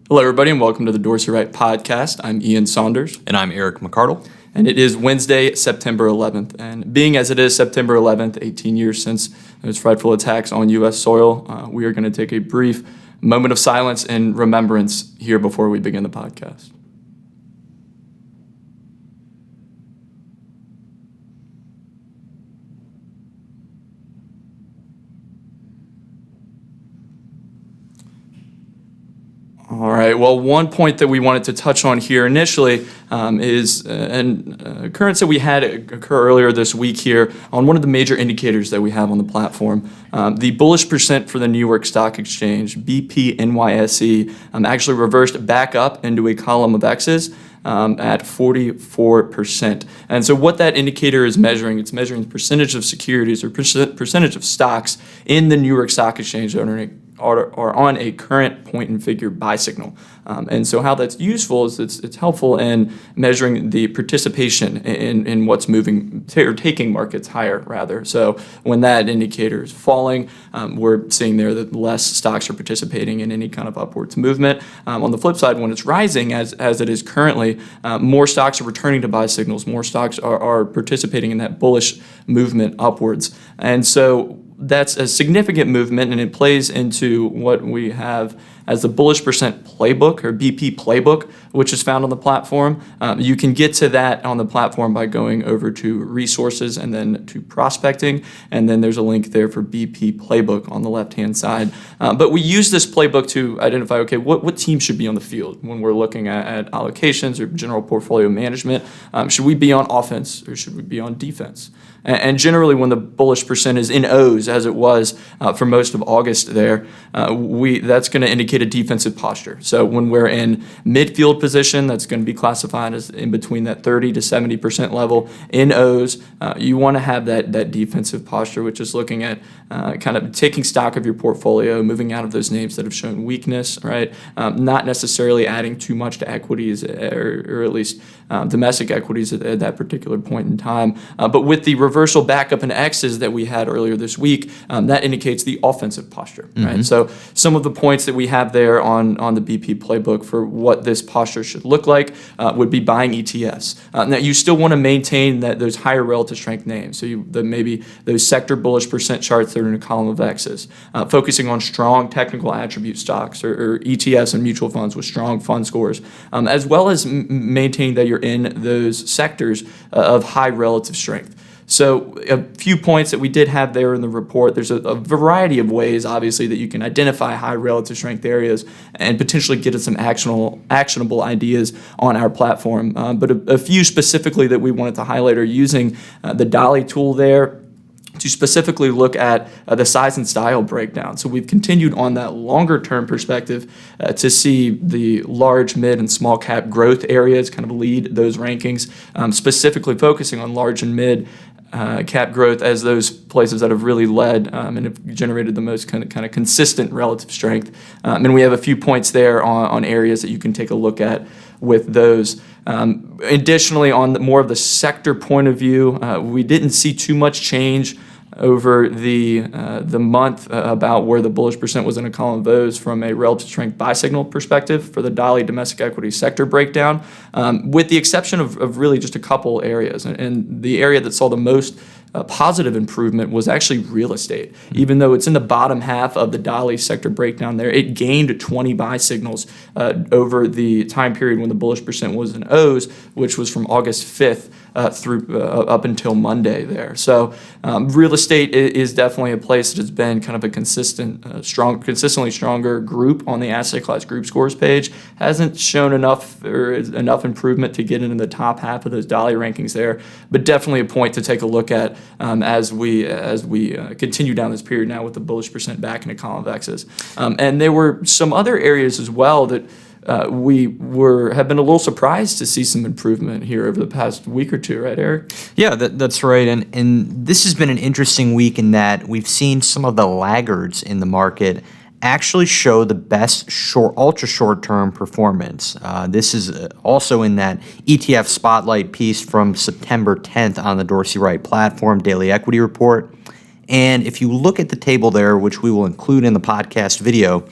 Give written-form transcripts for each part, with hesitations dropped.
Hello, everybody, and welcome to the Dorsey Wright Podcast. I'm Ian Saunders. And I'm Eric McCardle. And it is Wednesday, September 11th. And being as it is September 11th, 18 years since those frightful attacks on U.S. soil, we are going to take a brief moment of silence and remembrance here before we begin the podcast. All right. Well, one point that we wanted to touch on here initially is an occurrence that we had occur earlier this week here on one of the major indicators that we have on the platform. The Bullish Percent for the New York Stock Exchange, BPNYSE, actually reversed back up into a column of X's at 44%. And so what that indicator is measuring, it's measuring the percentage of securities or percentage of stocks in the New York Stock Exchange that are on a current point and figure buy signal. And so how that's useful is it's helpful in measuring the participation in what's moving or taking markets higher, rather. So when that indicator is falling, we're seeing there that less stocks are participating in any kind of upwards movement. On the flip side, when it's rising, as it is currently, more stocks are returning to buy signals. More stocks are participating in that bullish movement upwards. And so that's a significant movement, and it plays into what we have as the Bullish Percent Playbook, or BP Playbook, which is found on the platform. You can get to that on the platform by going over to Resources and then to Prospecting, and then there's a link there for BP Playbook on the left-hand side. But we use this playbook to identify, okay, what teams should be on the field when we're looking at allocations or general portfolio management. Should we be on offense or should we be on defense? And generally, when the Bullish Percent is in O's, as it was for most of August there, that's going to indicate a defensive posture. So when we're in midfield position, that's going to be classified as in between that 30 to 70% level. In O's, you want to have that defensive posture, which is looking at kind of taking stock of your portfolio, moving out of those names that have shown weakness, right? Not necessarily adding too much to equities or at least domestic equities at that particular point in time. But with the reversal back up in X's that we had earlier this week, that indicates the offensive posture, right? So some of the points that we have there on the BP playbook for what this posture should look like would be buying ETFs. Now, you still want to maintain those higher relative strength names. So maybe those sector bullish percent charts that are in a column of X's, focusing on strong technical attribute stocks or ETFs and mutual funds with strong fund scores, as well as maintaining that you're in those sectors of high relative strength. So a few points that we did have there in the report. There's a variety of ways, obviously, that you can identify high relative strength areas and potentially get at some actionable ideas on our platform. But a few specifically that we wanted to highlight are using the Dolly tool there to specifically look at the size and style breakdown. So we've continued on that longer term perspective to see the large, mid, and small cap growth areas kind of lead those rankings, specifically focusing on large and mid cap growth as those places that have really led and have generated the most kind of consistent relative strength. And we have a few points there on areas that you can take a look at with those. Additionally, on more of the sector point of view, we didn't see too much change over the month about where the Bullish Percent was in a column of those from a relative strength buy signal perspective for the Dolly domestic equity sector breakdown, with the exception of really just a couple areas. And the area that saw the most positive improvement was actually real estate. Even though it's in the bottom half of the Dolly sector breakdown there, it gained 20 buy signals over the time period when the Bullish Percent was in O's, which was from August 5th through up until Monday there. So real estate is definitely a place that has been kind of a consistently stronger group on the asset class group scores page. Hasn't shown enough improvement to get into the top half of those Dolly rankings there, but definitely a point to take a look at as we continue down this period now with the Bullish Percent back in a column of X's. And there were some other areas as well that we have been a little surprised to see some improvement here over the past week or two, right, Eric? Yeah, that's right. And this has been an interesting week in that we've seen some of the laggards in the market actually show the best ultra short-term performance. This is also in that ETF Spotlight piece from September 10th on the Dorsey Wright platform, Daily Equity Report. And if you look at the table there, which we will include in the podcast video,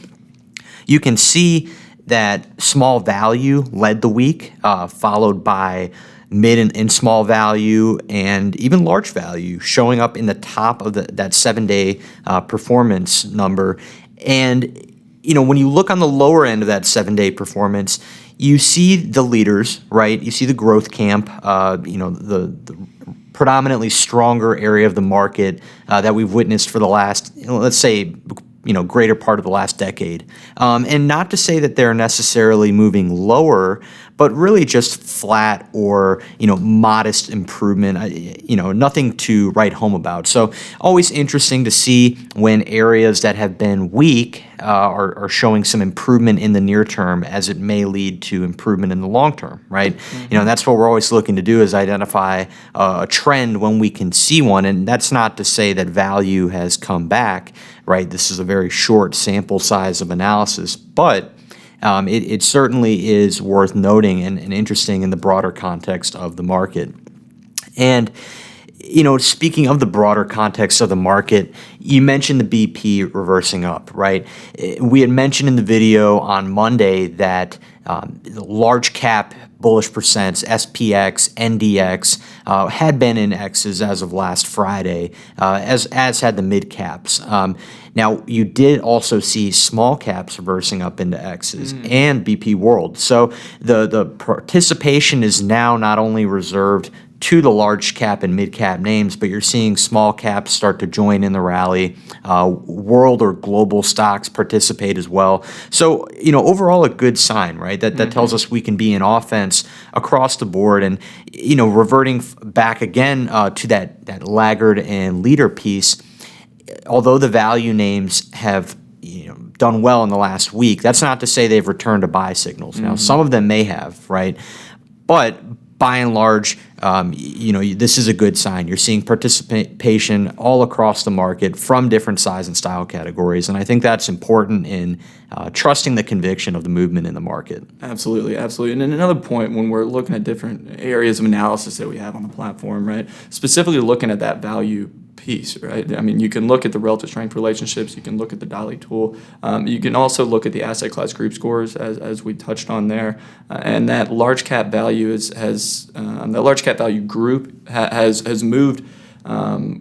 you can see that small value led the week, followed by mid and small value and even large value showing up in the top of that 7-day performance number. And when you look on the lower end of that 7-day performance, you see the leaders, right? You see the growth camp, the predominantly stronger area of the market that we've witnessed for the last, let's say, greater part of the last decade. And not to say that they're necessarily moving lower, but really just flat or, modest improvement, nothing to write home about. So always interesting to see when areas that have been weak are showing some improvement in the near term, as it may lead to improvement in the long term, right? Mm-hmm. That's what we're always looking to do, is identify a trend when we can see one. And that's not to say that value has come back, right? This is a very short sample size of analysis, but it certainly is worth noting and interesting in the broader context of the market. And speaking of the broader context of the market, you mentioned the BP reversing up, right? We had mentioned in the video on Monday that the large cap bullish percents, SPX, NDX, had been in X's as of last Friday, as had the mid caps. Now, you did also see small caps reversing up into X's and BP World. So the participation is now not only reserved to the large cap and mid cap names, but you're seeing small caps start to join in the rally. World or global stocks participate as well. So, overall a good sign, right? That tells us we can be in offense across the board. And, reverting back again to that laggard and leader piece, although the value names have done well in the last week, that's not to say they've returned to buy signals. Now, some of them may have, right? But by and large, this is a good sign. You're seeing participation all across the market from different size and style categories, and I think that's important in trusting the conviction of the movement in the market. Absolutely, absolutely. And then another point, when we're looking at different areas of analysis that we have on the platform, right, specifically looking at that value piece, right? I mean, you can look at the relative strength relationships, you can look at the Dolly tool, you can also look at the asset class group scores, as we touched on there, and that large cap value the large cap value group has moved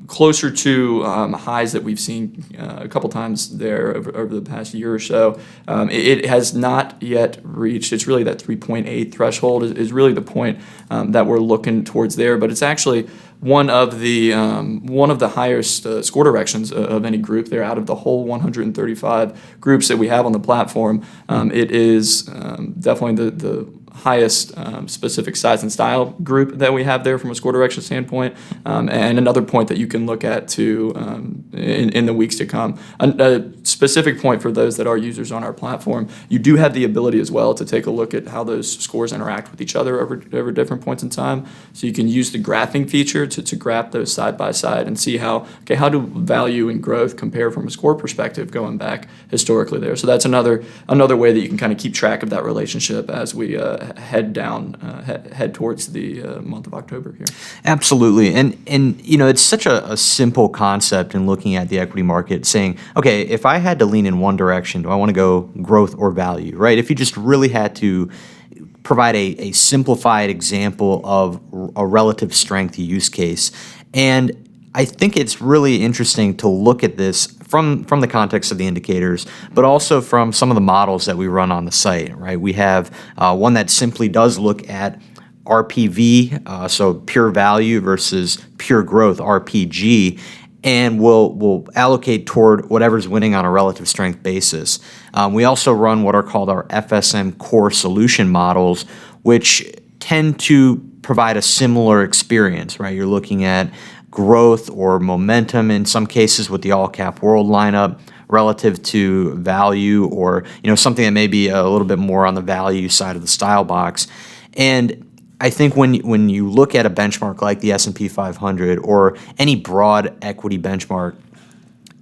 closer to highs that we've seen a couple times there over the past year or so. It has not yet reached, it's really that 3.8 threshold is really the point that we're looking towards there, but it's actually one of the highest score directions of any group there out of the whole 135 groups that we have on the platform. It is definitely the highest specific size and style group that we have there from a score direction standpoint, and another point that you can look at too in the weeks to come. A specific point for those that are users on our platform, you do have the ability as well to take a look at how those scores interact with each other over different points in time. So you can use the graphing feature to graph those side by side and see how do value and growth compare from a score perspective going back historically there. So that's another way that you can kind of keep track of that relationship as we head towards the month of October here. Absolutely, and it's such a simple concept in looking at the equity market, saying, okay, if I had to lean in one direction, do I want to go growth or value, right? If you just really had to provide a simplified example of a relative strength use case. And I think it's really interesting to look at this from the context of the indicators, but also from some of the models that we run on the site, right? We have one that simply does look at RPV, so pure value versus pure growth, RPG, and we'll allocate toward whatever's winning on a relative strength basis. We also run what are called our FSM core solution models, which tend to provide a similar experience, right? You're looking at growth or momentum in some cases with the all-cap world lineup relative to value, or something that may be a little bit more on the value side of the style box. And I think when you look at a benchmark like the S&P 500 or any broad equity benchmark,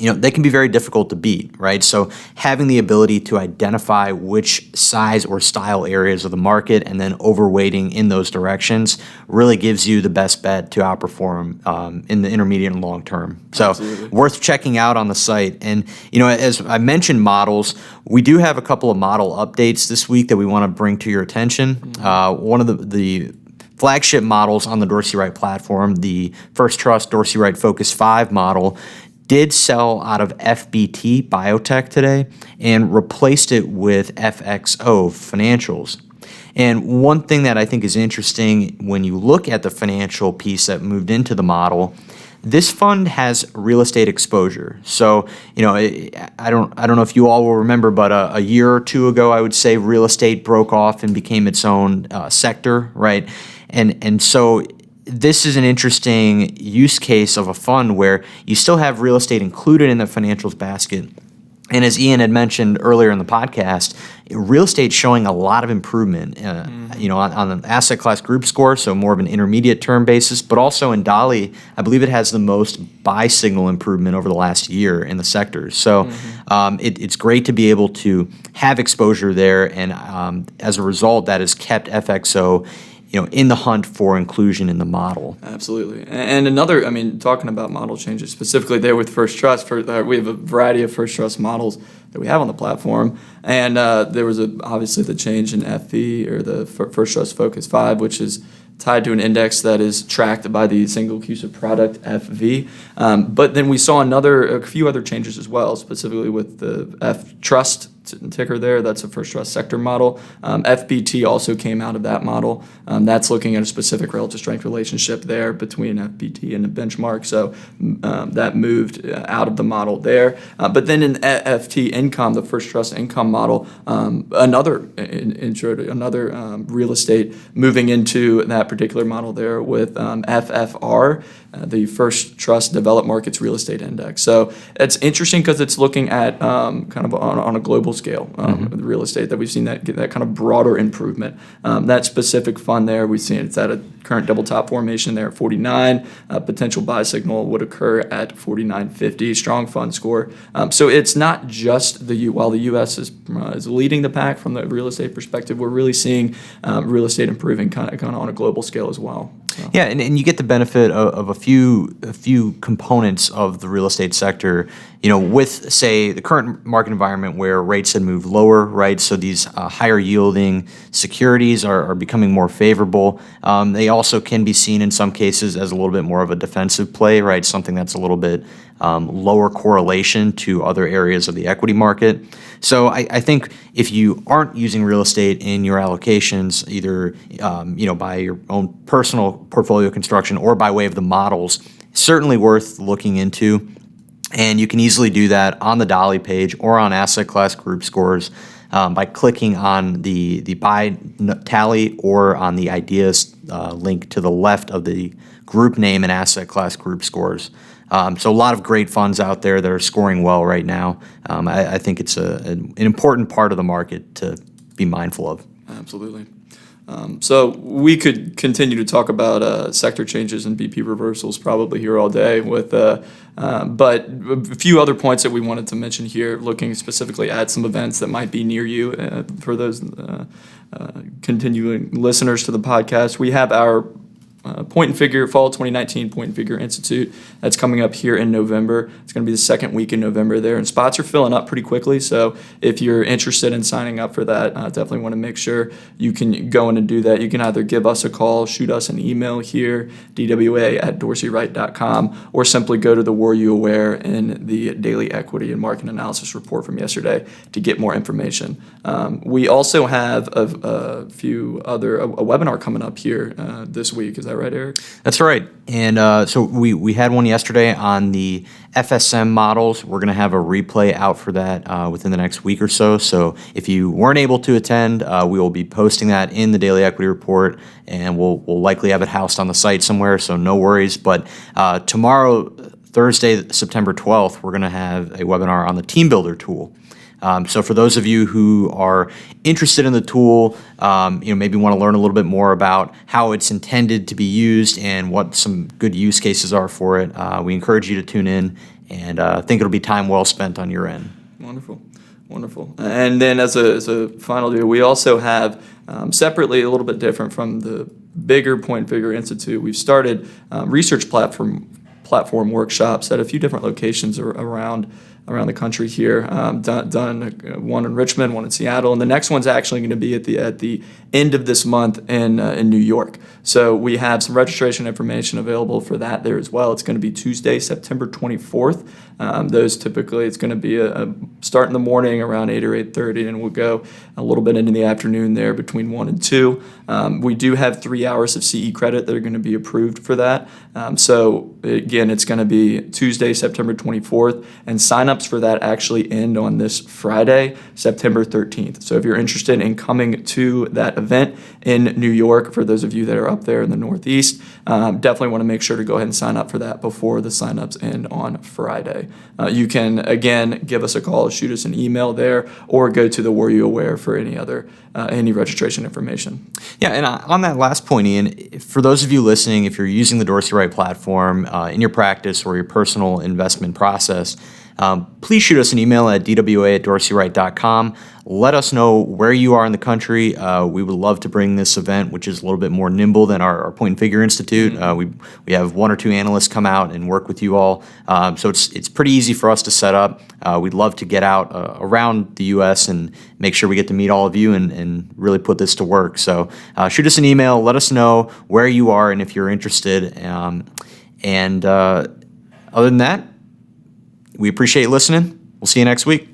they can be very difficult to beat, right? So having the ability to identify which size or style areas of the market and then overweighting in those directions really gives you the best bet to outperform in the intermediate and long term. So Absolutely. worth checking out on the site. And, as I mentioned models, we do have a couple of model updates this week that we want to bring to your attention. One of the flagship models on the Dorsey Wright platform, the First Trust Dorsey Wright Focus 5 model, did sell out of FBT Biotech today and replaced it with FXO Financials. And one thing that I think is interesting when you look at the financial piece that moved into the model, this fund has real estate exposure. So, I don't know if you all will remember, but a year or two ago, I would say real estate broke off and became its own sector, right? And so this is an interesting use case of a fund where you still have real estate included in the financials basket. And as Ian had mentioned earlier in the podcast, real estate showing a lot of improvement, on the asset class group score, so more of an intermediate term basis, but also in DALI, I believe it has the most buy signal improvement over the last year in the sector. So it's great to be able to have exposure there, and as a result, that has kept FXO in the hunt for inclusion in the model. Absolutely. And another, talking about model changes, specifically there with First Trust, we have a variety of First Trust models that we have on the platform. And there was obviously the change in FV, or the First Trust Focus 5, which is tied to an index that is tracked by the single CUSIP product FV. But then we saw a few other changes as well, specifically with the F Trust ticker there. That's a First Trust sector model. FBT also came out of that model. That's looking at a specific relative strength relationship there between FBT and the benchmark. So that moved out of the model there. But then in FT income, the First Trust income model, another real estate moving into that particular model there with FFR, the First Trust Developed Markets Real Estate Index. So it's interesting because it's looking at kind of on a global scale, the real estate, that we've seen that kind of broader improvement. That specific fund there, we've seen it's at a current double top formation there at 49. Potential buy signal would occur at 49.50. Strong fund score. So it's not just while the U.S. is leading the pack from the real estate perspective, we're really seeing real estate improving kind of on a global scale as well. So. Yeah, and you get the benefit of a few components of the real estate sector, with, say, the current market environment where rates had moved lower, right? So these higher yielding securities are becoming more favorable. They also can be seen in some cases as a little bit more of a defensive play, right? Something that's a little bit lower correlation to other areas of the equity market. So I think if you aren't using real estate in your allocations, either by your own personal portfolio construction or by way of the models, certainly worth looking into. And you can easily do that on the DALI page or on asset class group scores by clicking on the buy tally or on the ideas link to the left of the group name and asset class group scores. So a lot of great funds out there that are scoring well right now. I think it's an important part of the market to be mindful of. Absolutely. So we could continue to talk about sector changes and BP reversals probably here all day but a few other points that we wanted to mention here, looking specifically at some events that might be near you for those continuing listeners to the podcast. We have our Point and Figure Fall 2019 Point and Figure Institute that's coming up here in November. It's going to be the second week in November there, and spots are filling up pretty quickly. So if you're interested in signing up for that, definitely want to make sure you can go in and do that. You can either give us a call, shoot us an email here, dwa@dorseyright.com, or simply go to the Were You Aware in the Daily Equity and Market Analysis Report from yesterday to get more information. We also have a webinar coming up here this week. Is that right, Eric? That's right. And so we had one yesterday on the FSM models. We're going to have a replay out for that within the next week or so. So if you weren't able to attend, we will be posting that in the Daily Equity Report, and we'll likely have it housed on the site somewhere, so no worries. But tomorrow, Thursday, September 12th, we're going to have a webinar on the Team Builder tool. So for those of you who are interested in the tool, maybe want to learn a little bit more about how it's intended to be used and what some good use cases are for it, we encourage you to tune in, and think it'll be time well spent on your end. Wonderful. Wonderful. And then as a final deal, we also have separately, a little bit different from the bigger Point Figure Institute, we've started research platform workshops at a few different locations around the country here. Done one in Richmond, one in Seattle, and the next one's actually going to be at the end of this month in New York. So we have some registration information available for that there as well. It's going to be Tuesday, September 24th. Those typically, it's going to be a start in the morning around 8 or 8:30, and we'll go a little bit into the afternoon there between 1 and 2. We do have 3 hours of CE credit that are going to be approved for that. So again, it's going to be Tuesday, September 24th, and signups for that actually end on this Friday, September 13th. So if you're interested in coming to that event in New York, for those of you that are up there in the Northeast, definitely want to make sure to go ahead and sign up for that before the signups end on Friday. You can, again, give us a call, shoot us an email there, or go to the Were You Aware for any registration information. Yeah, and on that last point, Ian, for those of you listening, if you're using the Dorsey Wright platform in your practice or your personal investment process, please shoot us an email at dwa@dorseywright.com. Let us know where you are in the country. We would love to bring this event, which is a little bit more nimble than our Point and Figure Institute. We have 1 or 2 analysts come out and work with you all. So it's pretty easy for us to set up. We'd love to get out around the U.S. and make sure we get to meet all of you and really put this to work. So shoot us an email. Let us know where you are and if you're interested. Other than that, we appreciate you listening. We'll see you next week.